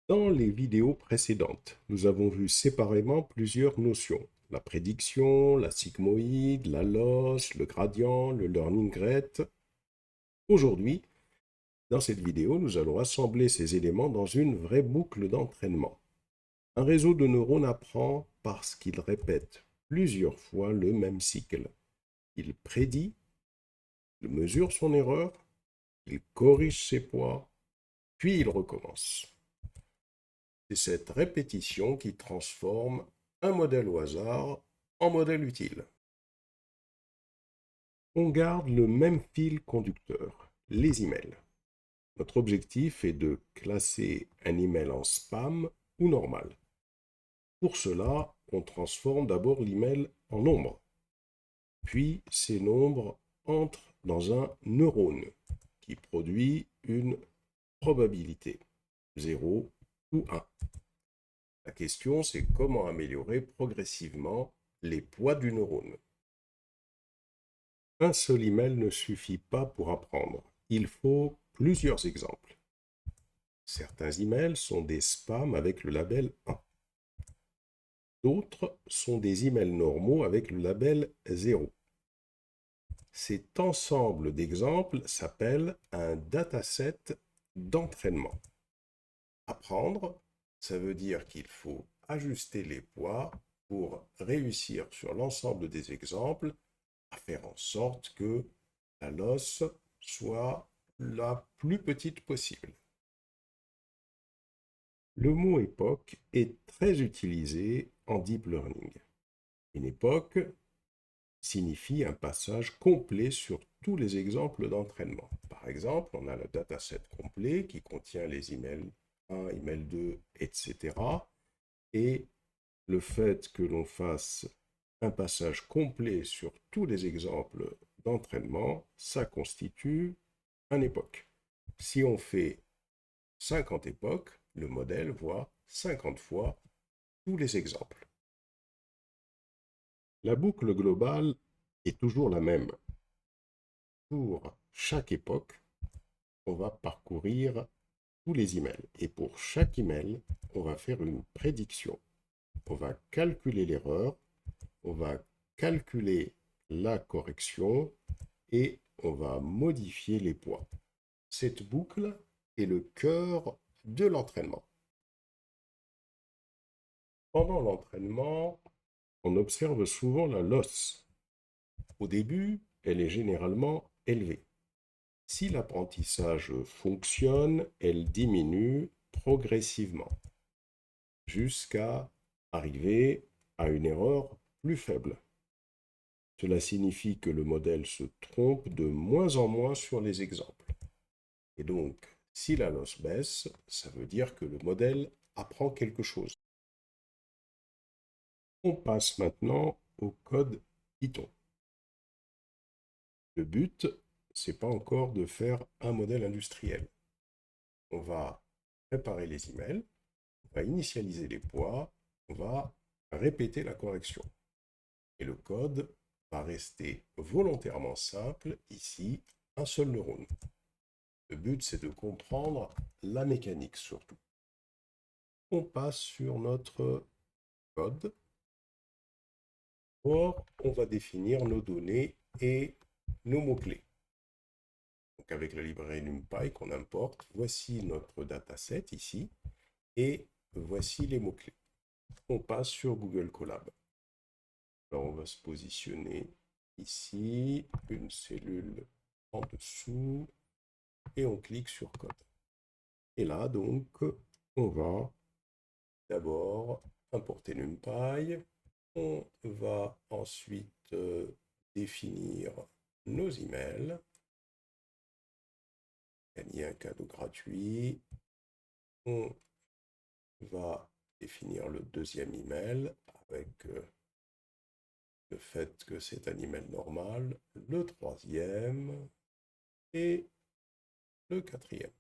Dans les vidéos précédentes, nous avons vu séparément plusieurs notions. La prédiction, la sigmoïde, la loss, le gradient, le learning rate. Aujourd'hui, dans cette vidéo, nous allons assembler ces éléments dans une vraie boucle d'entraînement. Un réseau de neurones apprend parce qu'il répète plusieurs fois le même cycle. Il prédit, il mesure son erreur, il corrige ses poids, puis il recommence. C'est cette répétition qui transforme un modèle au hasard en modèle utile. On garde le même fil conducteur, les emails. Notre objectif est de classer un email en spam ou normal. Pour cela, on transforme d'abord l'email en nombre. Puis, ces nombres entrent dans un neurone qui produit une probabilité, 0 ou 1. La question, c'est comment améliorer progressivement les poids du neurone. Un seul email ne suffit pas pour apprendre. Il faut plusieurs exemples. Certains emails sont des spams avec le label 1. D'autres sont des emails normaux avec le label 0. Cet ensemble d'exemples s'appelle un dataset d'entraînement. Apprendre, ça veut dire qu'il faut ajuster les poids pour réussir sur l'ensemble des exemples à faire en sorte que la loss soit la plus petite possible. Le mot époque est très utilisé en deep learning. Une époque signifie un passage complet sur tous les exemples d'entraînement. Par exemple, on a le dataset complet qui contient les emails 1, email 2, etc. Et le fait que l'on fasse un passage complet sur tous les exemples d'entraînement, ça constitue une époque. Si on fait 50 époques, le modèle voit 50 fois tous les exemples. La boucle globale est toujours la même. Pour chaque époque, on va parcourir tous les emails. Et pour chaque email, on va faire une prédiction. On va calculer l'erreur, on va calculer la correction et on va modifier les poids. Cette boucle est le cœur de l'entraînement. Pendant l'entraînement, on observe souvent la loss. Au début, elle est généralement élevée. Si l'apprentissage fonctionne, elle diminue progressivement jusqu'à arriver à une erreur plus faible. Cela signifie que le modèle se trompe de moins en moins sur les exemples. Et donc, si la loss baisse, ça veut dire que le modèle apprend quelque chose. On passe maintenant au code Python. Le but, c'est pas encore de faire un modèle industriel. On va préparer les emails, on va initialiser les poids, on va répéter la correction. Et le code va rester volontairement simple, ici, un seul neurone. Le but, c'est de comprendre la mécanique surtout. On passe sur notre code. Or, on va définir nos données et nos mots-clés. Donc avec la librairie NumPy qu'on importe, voici notre dataset ici, et voici les mots-clés. On passe sur Google Colab. Alors on va se positionner ici, une cellule en dessous, et on clique sur code. Et là, donc, on va d'abord importer NumPy. On va ensuite définir nos emails. Gagner un cadeau gratuit. On va définir le deuxième email avec le fait que c'est un email normal, le troisième et le quatrième.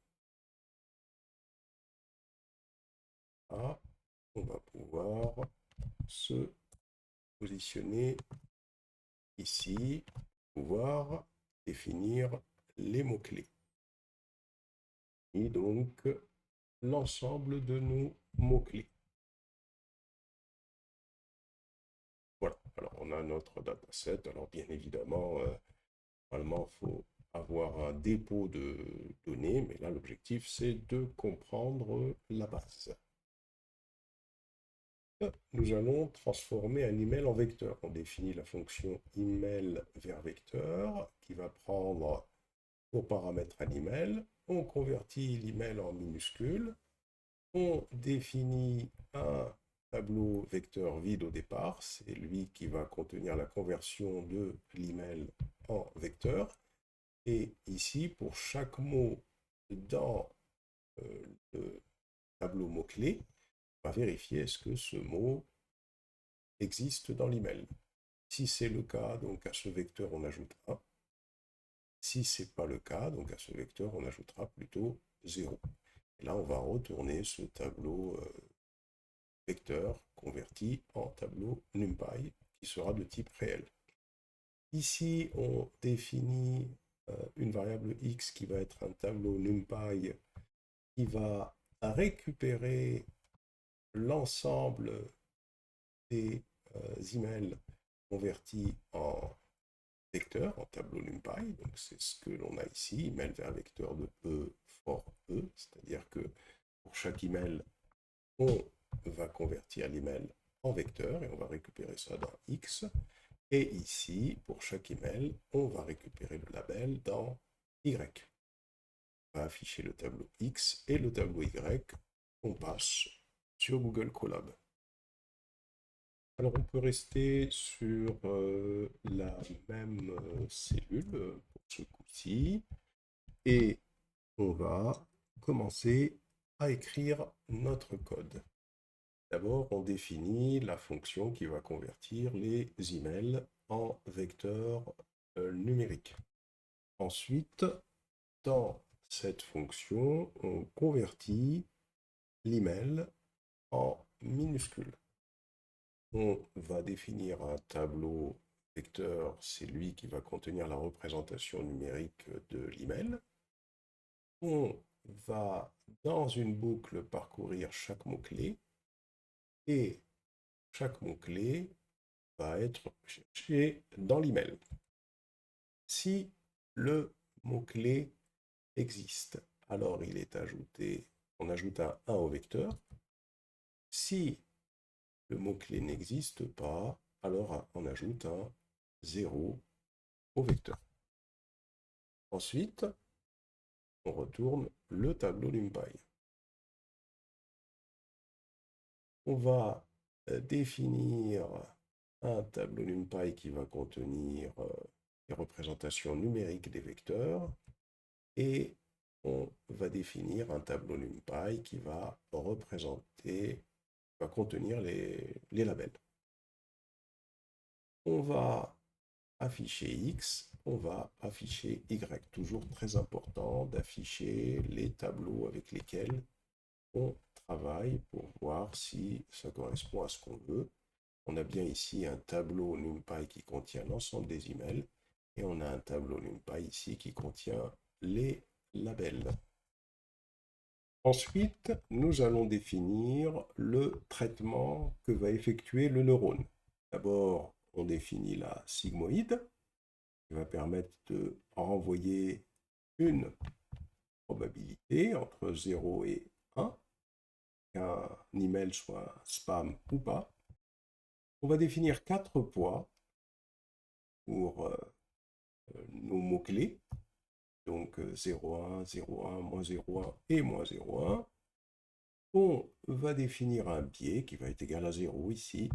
Là, on va pouvoir se positionner ici, pouvoir définir les mots-clés. Et donc, l'ensemble de nos mots-clés. Voilà, alors on a notre dataset. Alors bien évidemment, normalement, il faut avoir un dépôt de données, mais là, l'objectif, c'est de comprendre la base. Nous allons transformer un email en vecteur. On définit la fonction email vers vecteur qui va prendre pour paramètre un email. On convertit l'email en minuscule. On définit un tableau vecteur vide au départ. C'est lui qui va contenir la conversion de l'email en vecteur. Et ici, pour chaque mot dans le tableau mot-clé, on va vérifier est-ce que ce mot existe dans l'email. Si c'est le cas, donc à ce vecteur, on ajoute 1. Si ce n'est pas le cas, donc à ce vecteur, on ajoutera plutôt 0. Et là, on va retourner ce tableau vecteur converti en tableau NumPy qui sera de type réel. Ici, on définit une variable x qui va être un tableau NumPy qui va récupérer l'ensemble des emails convertis en vecteur, en tableau NumPy. Donc c'est ce que l'on a ici, email vers vecteur de E for E, c'est-à-dire que pour chaque email, on va convertir l'email en vecteur et on va récupérer ça dans X. Et ici, pour chaque email, on va récupérer le label dans Y. On va afficher le tableau X et le tableau Y. On passe sur Google Colab. Alors on peut rester sur la même cellule pour ce coup-ci et on va commencer à écrire notre code. D'abord, on définit la fonction qui va convertir les emails en vecteurs numériques. Ensuite, dans cette fonction, on convertit l'email en minuscule. On va définir un tableau vecteur, c'est lui qui va contenir la représentation numérique de l'email. On va, dans une boucle, parcourir chaque mot-clé et chaque mot-clé va être cherché dans l'email. Si le mot-clé existe, alors il est ajouté, on ajoute un 1 au vecteur. Si le mot-clé n'existe pas, alors on ajoute un 0 au vecteur. Ensuite, on retourne le tableau NumPy. On va définir un tableau NumPy qui va contenir les représentations numériques des vecteurs et on va définir un tableau NumPy qui va contenir les labels. On va afficher X, on va afficher Y. Toujours très important d'afficher les tableaux avec lesquels on travaille pour voir si ça correspond à ce qu'on veut. On a bien ici un tableau NumPy qui contient l'ensemble des emails et on a un tableau NumPy ici qui contient les labels. Ensuite, nous allons définir le traitement que va effectuer le neurone. D'abord, on définit la sigmoïde qui va permettre de renvoyer une probabilité entre 0 et 1, qu'un email soit spam ou pas. On va définir 4 poids pour nos mots-clés, donc 0,1, 0,1, moins 0,1 et moins 0,1. On va définir un biais qui va être égal à 0 ici,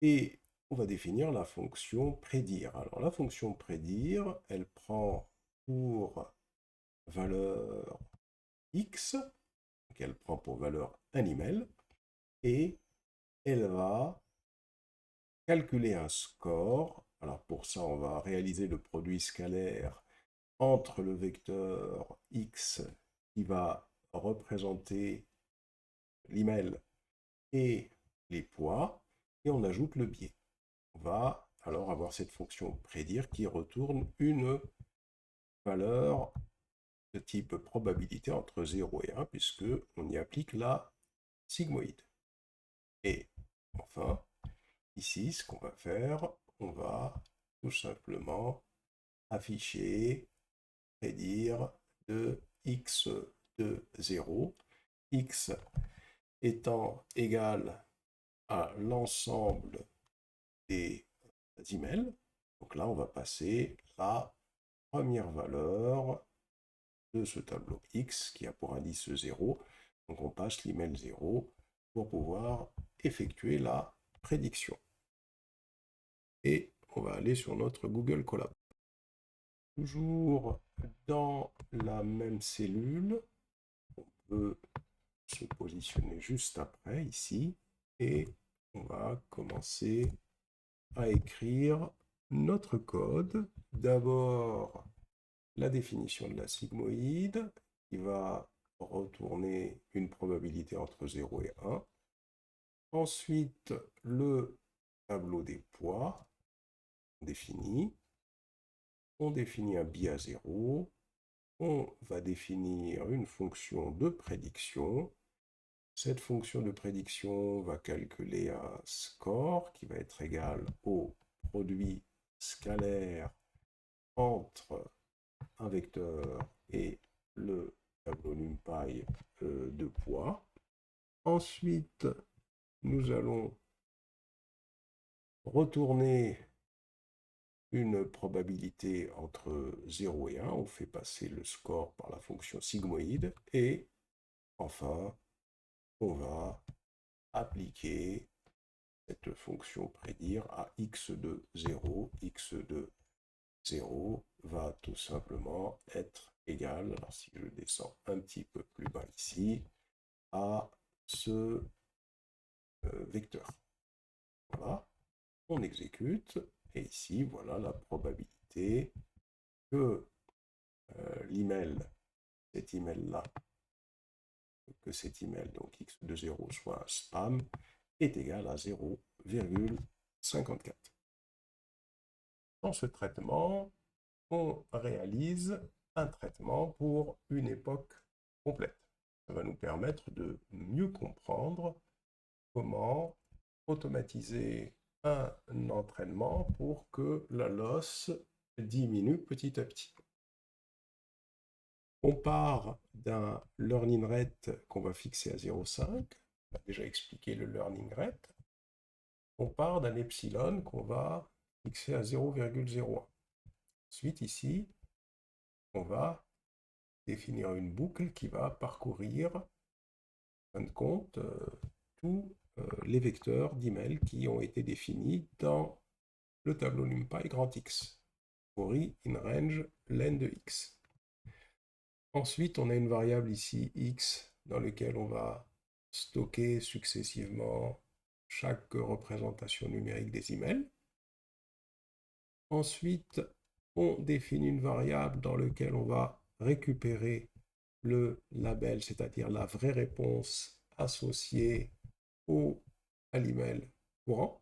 et on va définir la fonction prédire. Alors la fonction prédire, elle prend pour valeur x, donc elle prend pour valeur un email, et elle va calculer un score. Alors pour ça, on va réaliser le produit scalaire entre le vecteur x qui va représenter l'email et les poids, et on ajoute le biais. On va alors avoir cette fonction prédire qui retourne une valeur de type probabilité entre 0 et 1, puisque on y applique la sigmoïde. Et enfin, ici, ce qu'on va faire, on va tout simplement afficher, prédire de x de 0, x étant égal à l'ensemble des emails. Donc là, on va passer la première valeur de ce tableau x qui a pour indice 0. Donc on passe l'email 0 pour pouvoir effectuer la prédiction. Et on va aller sur notre Google Colab. Toujours dans la même cellule, on peut se positionner juste après ici et on va commencer à écrire notre code. D'abord, la définition de la sigmoïde qui va retourner une probabilité entre 0 et 1. Ensuite, le tableau des poids défini. On définit un biais à 0. On va définir une fonction de prédiction. Cette fonction de prédiction va calculer un score qui va être égal au produit scalaire entre un vecteur et le tableau NumPy de poids. Ensuite, nous allons retourner une probabilité entre 0 et 1. On fait passer le score par la fonction sigmoïde. Et enfin, on va appliquer cette fonction prédire à x de 0. X de 0 va tout simplement être égal, alors si je descends un petit peu plus bas ici, à ce vecteur. Voilà, on exécute, et ici, voilà la probabilité que cet email-là, donc x de 0 soit un spam, est égal à 0,54. Dans ce traitement, on réalise un traitement pour une époque complète. Ça va nous permettre de mieux comprendre comment automatiser un entraînement pour que la loss diminue petit à petit. On part d'un learning rate qu'on va fixer à 0,5. On a déjà expliqué le learning rate. On part d'un epsilon qu'on va fixer à 0,01. Ensuite, ici, on va définir une boucle qui va parcourir, en fin de compte, tous les vecteurs d'email qui ont été définis dans le tableau NumPy grand X, for i in range len de x. Ensuite, on a une variable ici, x, dans laquelle on va stocker successivement chaque représentation numérique des emails. Ensuite, on définit une variable dans laquelle on va récupérer le label, c'est-à-dire la vraie réponse associée à l'email courant.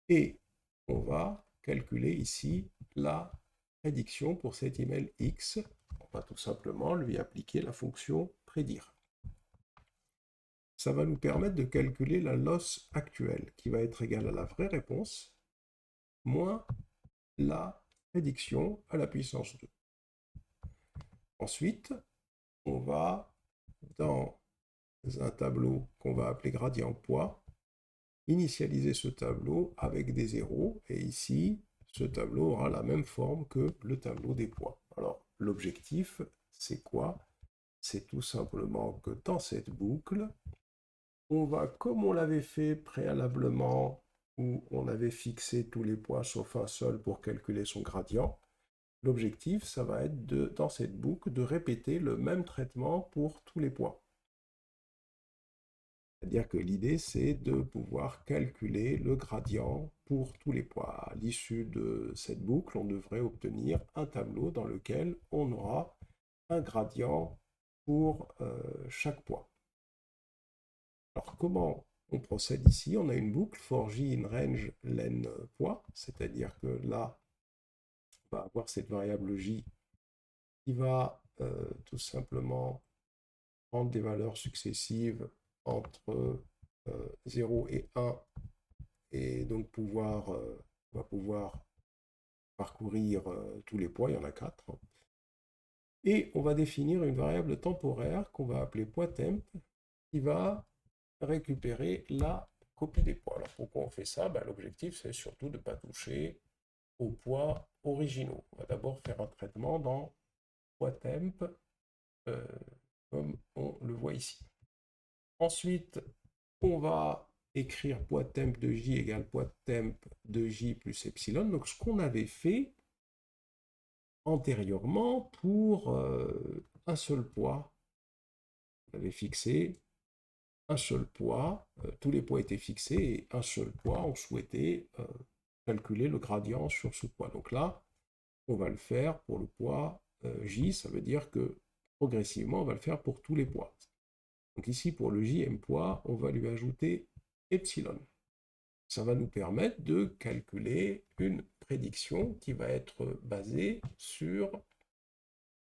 Et on va calculer ici la prédiction pour cet email X. On va tout simplement lui appliquer la fonction prédire. Ça va nous permettre de calculer la loss actuelle, qui va être égale à la vraie réponse, moins la prédiction à la puissance 2. Ensuite, on va, dans un tableau qu'on va appeler gradient poids, initialiser ce tableau avec des zéros, et ici, ce tableau aura la même forme que le tableau des poids. Alors, l'objectif, c'est quoi? C'est tout simplement que dans cette boucle, on va, comme on l'avait fait préalablement, où on avait fixé tous les poids sauf un seul pour calculer son gradient, l'objectif, ça va être, dans cette boucle, de répéter le même traitement pour tous les poids. C'est-à-dire que l'idée, c'est de pouvoir calculer le gradient pour tous les poids. À l'issue de cette boucle, on devrait obtenir un tableau dans lequel on aura un gradient pour chaque poids. Alors, comment on procède ici? On a une boucle for j in range len poids, c'est-à-dire que là, on va avoir cette variable j qui va tout simplement prendre des valeurs successives entre 0 et 1 et donc on va pouvoir parcourir tous les poids, il y en a 4. Et on va définir une variable temporaire qu'on va appeler poids_temp qui va récupérer la copie des poids. Alors pourquoi on fait ça? L'objectif c'est surtout de ne pas toucher aux poids originaux. On va d'abord faire un traitement dans poids_temp comme on le voit ici. Ensuite, on va écrire poids_temp de j égale poids_temp de j plus epsilon. Donc ce qu'on avait fait antérieurement pour un seul poids. On avait fixé un seul poids, tous les poids étaient fixés et un seul poids, on souhaitait calculer le gradient sur ce poids. Donc là, on va le faire pour le poids j, ça veut dire que progressivement, on va le faire pour tous les poids. Donc ici, pour le jm poids, on va lui ajouter epsilon. Ça va nous permettre de calculer une prédiction qui va être basée sur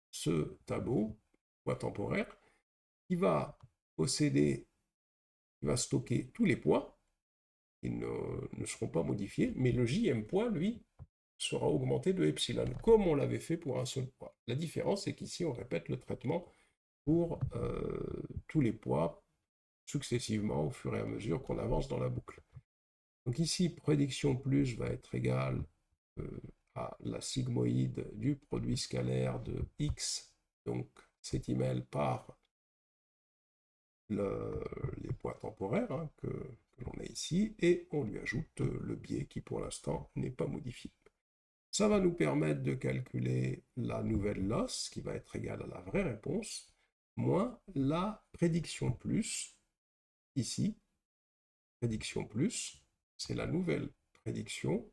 ce tableau, poids temporaire, qui va posséder, qui va stocker tous les poids, qui ne seront pas modifiés, mais le jm poids, lui, sera augmenté de epsilon, comme on l'avait fait pour un seul poids. La différence, c'est qu'ici, on répète le traitement pour tous les poids successivement au fur et à mesure qu'on avance dans la boucle. Donc ici, prédiction plus va être égale à la sigmoïde du produit scalaire de x, donc cet email par les poids temporaires que l'on a ici, et on lui ajoute le biais qui pour l'instant n'est pas modifié. Ça va nous permettre de calculer la nouvelle loss qui va être égale à la vraie réponse, moins la prédiction plus, ici, prédiction plus, c'est la nouvelle prédiction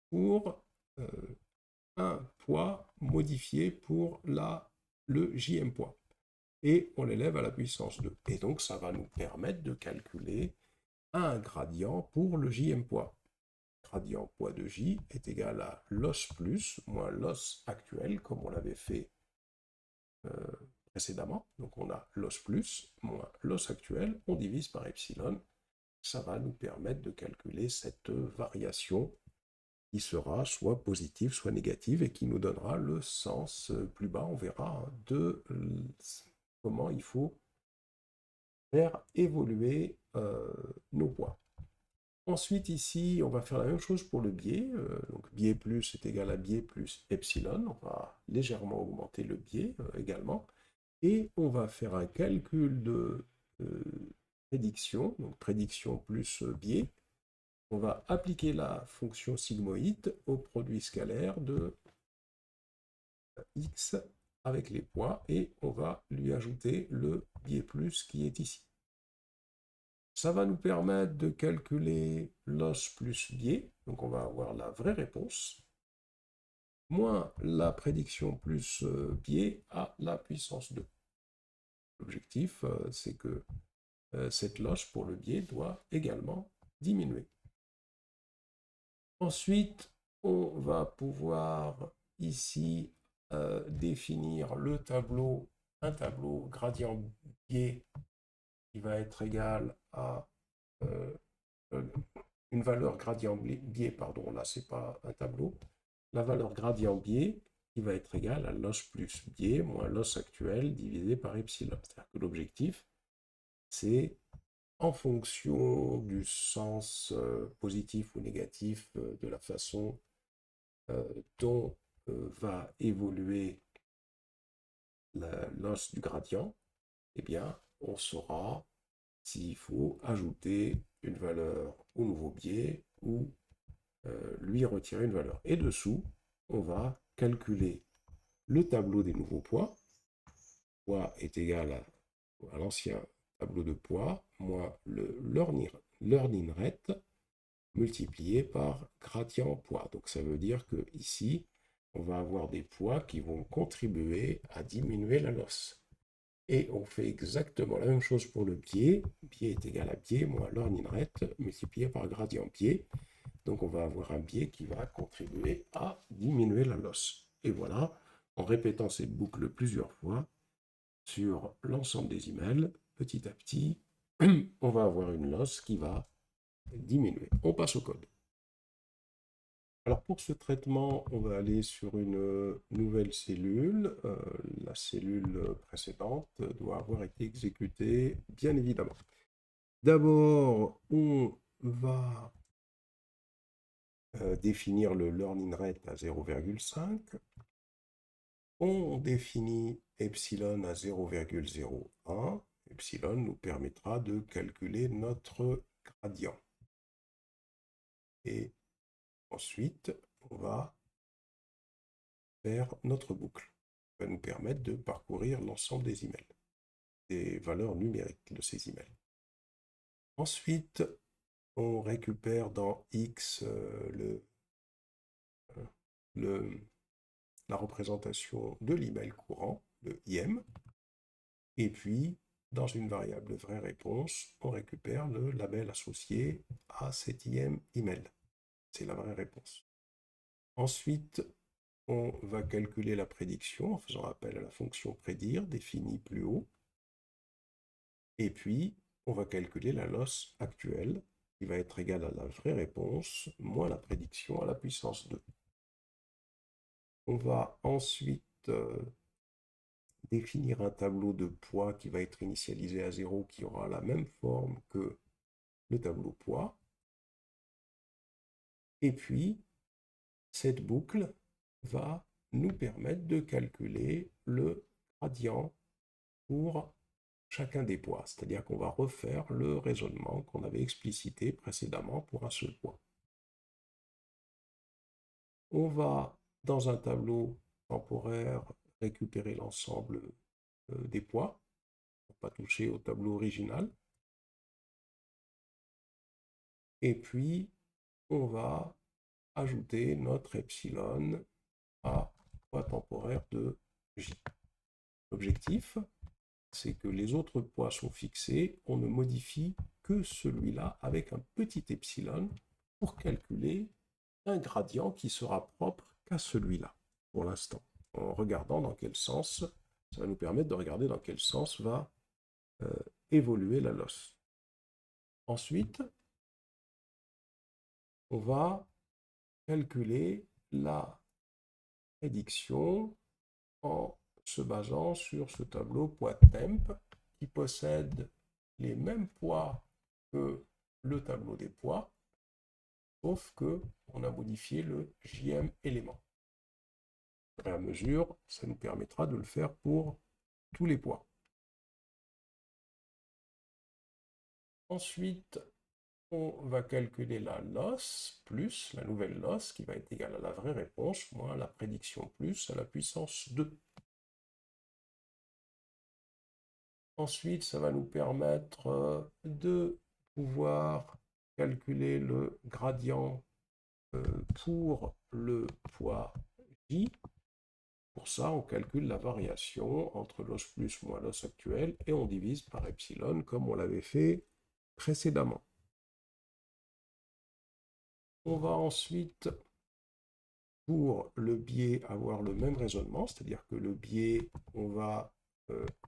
pour un poids modifié pour le jm poids. Et on l'élève à la puissance 2. Et donc ça va nous permettre de calculer un gradient pour le jm poids. Gradient poids de j est égal à loss plus moins loss actuel, comme on l'avait fait précédemment. Donc on a loss plus moins loss actuel, on divise par epsilon. Ça va nous permettre de calculer cette variation qui sera soit positive, soit négative, et qui nous donnera le sens plus bas, on verra, de comment il faut faire évoluer nos poids. Ensuite, ici, on va faire la même chose pour le biais. Donc, biais plus est égal à biais plus epsilon. On va légèrement augmenter le biais également. Et on va faire un calcul de prédiction, donc prédiction plus biais. On va appliquer la fonction sigmoïde au produit scalaire de x avec les poids et on va lui ajouter le biais plus qui est ici. Ça va nous permettre de calculer loss plus biais, donc on va avoir la vraie réponse, moins la prédiction plus biais à la puissance 2. L'objectif, c'est que cette loss pour le biais doit également diminuer. Ensuite, on va pouvoir ici définir le tableau, un tableau gradient biais qui va être égal à une valeur gradient biais, pardon, là c'est pas un tableau, la valeur gradient biais qui va être égale à loss plus biais moins loss actuel divisé par epsilon. C'est-à-dire que l'objectif, c'est en fonction du sens positif ou négatif de la façon dont va évoluer la loss du gradient, eh bien, on saura s'il faut ajouter une valeur au nouveau biais ou lui retirer une valeur. Et dessous, on va calculer le tableau des nouveaux poids. Poids est égal à l'ancien tableau de poids moins le learning rate multiplié par gradient poids. Donc ça veut dire que ici, on va avoir des poids qui vont contribuer à diminuer la loss. Et on fait exactement la même chose pour le biais. Biais est égal à biais moins learning rate multiplié par gradient biais. Donc on va avoir un biais qui va contribuer à diminuer la loss. Et voilà, En répétant cette boucle plusieurs fois sur l'ensemble des emails, petit à petit, on va avoir une loss qui va diminuer. On passe au code. Alors pour ce traitement, on va aller sur une nouvelle cellule. La cellule précédente doit avoir été exécutée, bien évidemment. D'abord, on va définir le learning rate à 0,5. On définit epsilon à 0,01. Epsilon nous permettra de calculer notre gradient. Et ensuite, on va faire notre boucle. Ça va nous permettre de parcourir l'ensemble des emails, des valeurs numériques de ces emails. Ensuite, on récupère dans X la représentation de l'email courant, le IM, et puis, dans une variable vraie réponse, on récupère le label associé à cet IM email. C'est la vraie réponse. Ensuite, on va calculer la prédiction en faisant appel à la fonction prédire définie plus haut. Et puis, on va calculer la loss actuelle qui va être égale à la vraie réponse moins la prédiction à la puissance 2. On va ensuite définir un tableau de poids qui va être initialisé à 0, qui aura la même forme que le tableau poids. Et puis, cette boucle va nous permettre de calculer le gradient pour chacun des poids. C'est-à-dire qu'on va refaire le raisonnement qu'on avait explicité précédemment pour un seul poids. On va, dans un tableau temporaire, récupérer l'ensemble des poids, pour ne pas toucher au tableau original. Et puis, on va ajouter notre epsilon à poids temporaire de J. L'objectif, c'est que les autres poids sont fixés, on ne modifie que celui-là avec un petit epsilon pour calculer un gradient qui sera propre qu'à celui-là, pour l'instant, en regardant dans quel sens, ça va nous permettre de regarder dans quel sens va évoluer la loss. Ensuite, on va calculer la prédiction en se basant sur ce tableau poids temp qui possède les mêmes poids que le tableau des poids, sauf qu'on a modifié le JM élément. Et à mesure, ça nous permettra de le faire pour tous les poids. Ensuite, on va calculer la loss plus la nouvelle loss qui va être égale à la vraie réponse moins la prédiction plus à la puissance 2. Ensuite, ça va nous permettre de pouvoir calculer le gradient pour le poids J. Pour ça, on calcule la variation entre l'os plus moins l'os actuel et on divise par epsilon comme on l'avait fait précédemment. On va ensuite, pour le biais, avoir le même raisonnement, c'est-à-dire que le biais, on va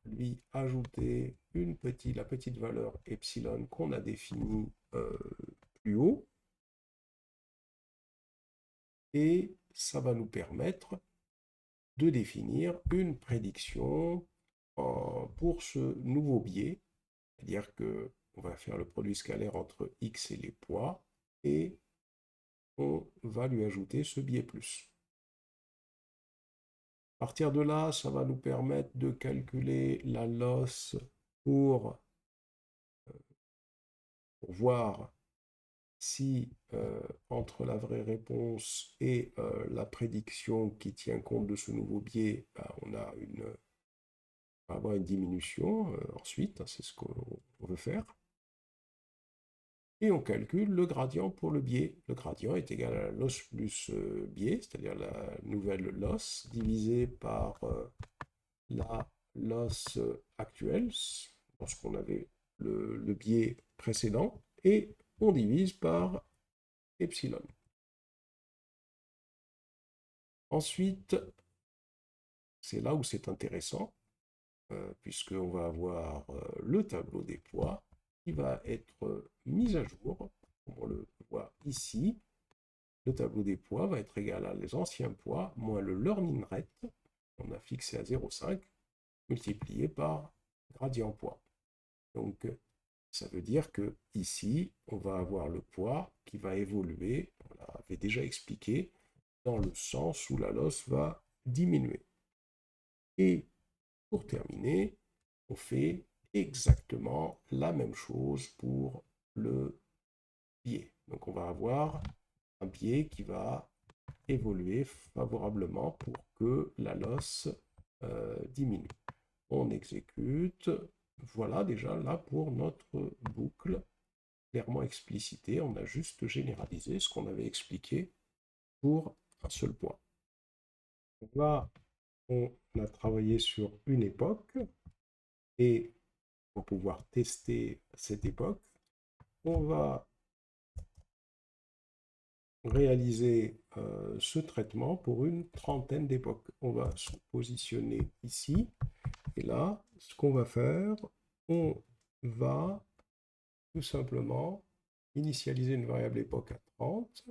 lui ajouter la petite valeur epsilon qu'on a définie plus haut. Et ça va nous permettre de définir une prédiction pour ce nouveau biais, c'est-à-dire qu'on va faire le produit scalaire entre x et les poids, et on va lui ajouter ce biais plus. À partir de là, ça va nous permettre de calculer la loss pour voir si entre la vraie réponse et la prédiction qui tient compte de ce nouveau biais, on va avoir une diminution ensuite, c'est ce qu'on veut faire. Et on calcule le gradient pour le biais. Le gradient est égal à la loss plus biais, c'est-à-dire la nouvelle loss, divisée par la loss actuelle, lorsqu'on avait le biais précédent, et on divise par epsilon. Ensuite, c'est là où c'est intéressant, puisqu'on va avoir le tableau des poids qui va être mis à jour, comme on le voit ici. Le tableau des poids va être égal à les anciens poids moins le learning rate, on a fixé à 0,5, multiplié par gradient poids. Donc, ça veut dire que ici, on va avoir le poids qui va évoluer, on l'avait déjà expliqué, dans le sens où la losse va diminuer. Et pour terminer, on fait exactement la même chose pour le biais. Donc on va avoir un biais qui va évoluer favorablement pour que la losse diminue. On exécute. Voilà déjà là pour notre boucle clairement explicitée. On a juste généralisé ce qu'on avait expliqué pour un seul point. Là, on a travaillé sur une époque et pour pouvoir tester cette époque, on va réaliser ce traitement pour une trentaine d'époques. On va se positionner ici et là, ce qu'on va faire, on va tout simplement initialiser une variable époque à 30.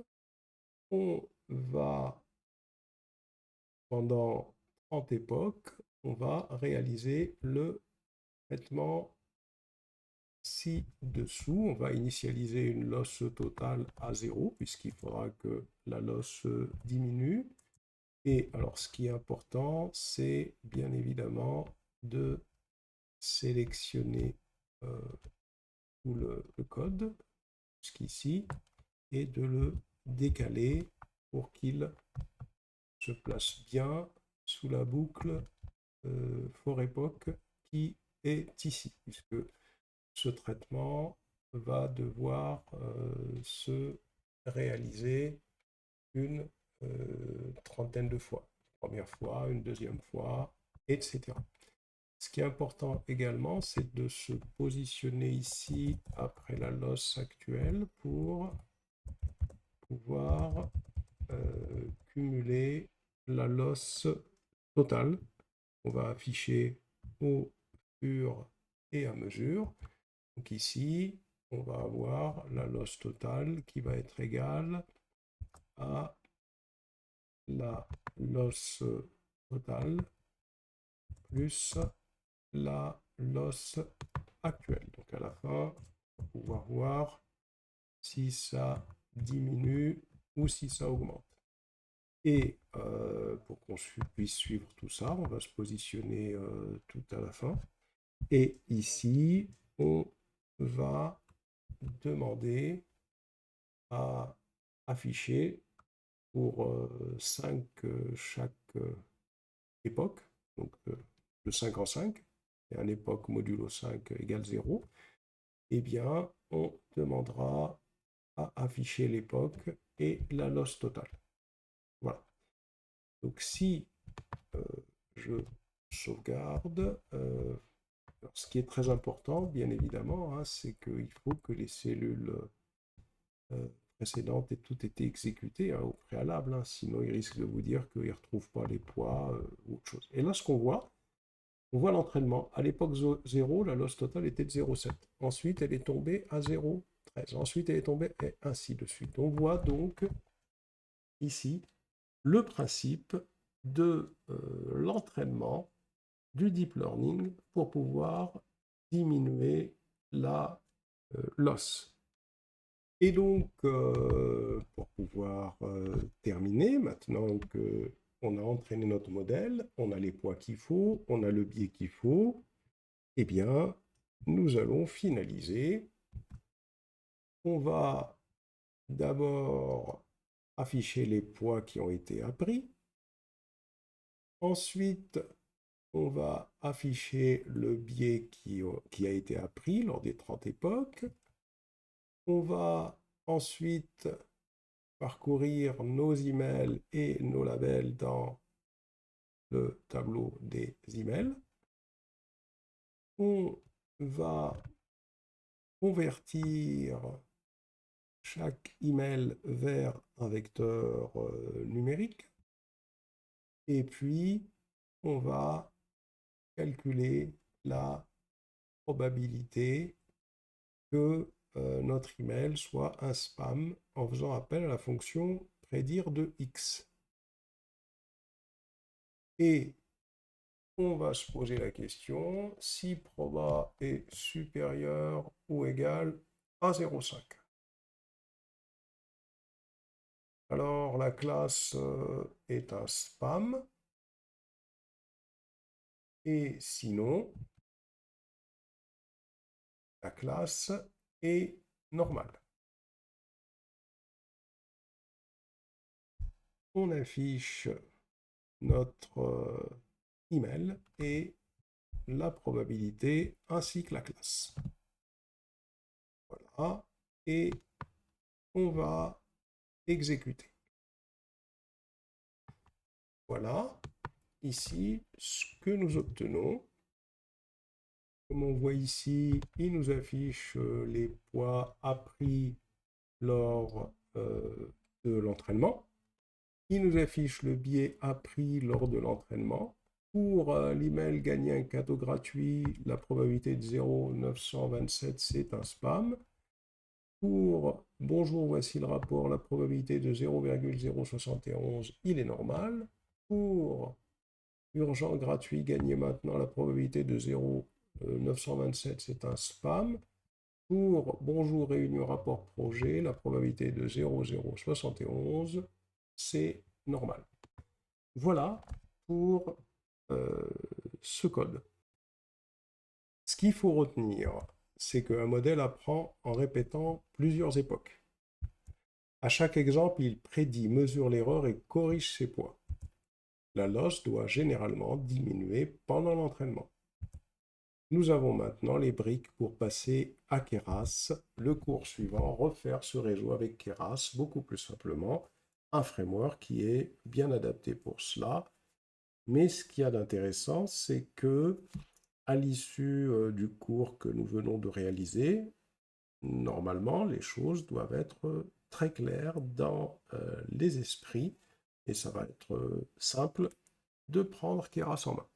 On va, pendant 30 époques, on va réaliser le traitement ci-dessous. On va initialiser une losse totale à 0, puisqu'il faudra que la losse diminue. Et alors, ce qui est important, c'est bien évidemment de sélectionner tout le code jusqu'ici et de le décaler pour qu'il se place bien sous la boucle for epoch qui est ici, puisque ce traitement va devoir se réaliser une trentaine de fois. Première fois, une deuxième fois, etc. Ce qui est important également, c'est de se positionner ici après la losse actuelle pour pouvoir cumuler la losse totale. On va afficher au fur et à mesure. Donc ici, on va avoir la losse totale qui va être égale à la losse totale plus la losse actuelle. Donc à la fin, on va pouvoir voir si ça diminue ou si ça augmente. Et pour qu'on puisse suivre tout ça, on va se positionner tout à la fin. Et ici, on va demander à afficher pour 5 chaque époque, donc de 5 en 5, et un époque modulo 5 égale 0, eh bien, on demandera à afficher l'époque et la losse totale. Voilà. Donc si je sauvegarde, ce qui est très important, bien évidemment, hein, c'est qu'il faut que les cellules précédentes aient toutes été exécutées au préalable, hein, sinon il risque de vous dire qu'il ne retrouve pas les poids ou autre chose. Et là, ce qu'on voit, on voit l'entraînement. À l'époque 0, la losse totale était de 0,7. Ensuite, elle est tombée à 0,13. Ensuite, elle est tombée et ainsi de suite. On voit donc ici le principe de l'entraînement du deep learning pour pouvoir diminuer la loss. Et donc, pour pouvoir terminer, maintenant qu'on a entraîné notre modèle, on a les poids qu'il faut, on a le biais qu'il faut, eh bien, nous allons finaliser. On va d'abord afficher les poids qui ont été appris. Ensuite, on va afficher le biais qui a été appris lors des 30 époques. On va ensuite parcourir nos emails et nos labels dans le tableau des emails. On va convertir chaque email vers un vecteur numérique. Et puis, on va calculer la probabilité que notre email soit un spam en faisant appel à la fonction prédire de x. Et on va se poser la question si proba est supérieur ou égal à 0,5. Alors la classe est un spam, et sinon la classe est normale. On affiche notre email et la probabilité ainsi que la classe. Voilà, et on va exécuter. Voilà, ici, ce que nous obtenons. Comme on voit ici, il nous affiche les poids appris lors de l'entraînement. Il nous affiche le biais appris lors de l'entraînement. Pour l'email gagner un cadeau gratuit, la probabilité de 0,927, c'est un spam. Pour bonjour, voici le rapport, la probabilité de 0,071, il est normal. Pour urgent, gratuit, gagner maintenant, la probabilité de 0,927, c'est un spam. Pour bonjour, réunion, rapport, projet, la probabilité de 0,071, c'est normal. Voilà pour ce code. Ce qu'il faut retenir, c'est qu'un modèle apprend en répétant plusieurs époques. À chaque exemple, il prédit, mesure l'erreur et corrige ses poids. La loss doit généralement diminuer pendant l'entraînement. Nous avons maintenant les briques pour passer à Keras. Le cours suivant, refaire ce réseau avec Keras, beaucoup plus simplement, un framework qui est bien adapté pour cela. Mais ce qu'il y a d'intéressant, c'est que à l'issue du cours que nous venons de réaliser, normalement, les choses doivent être très claires dans les esprits et ça va être simple de prendre Keras en main.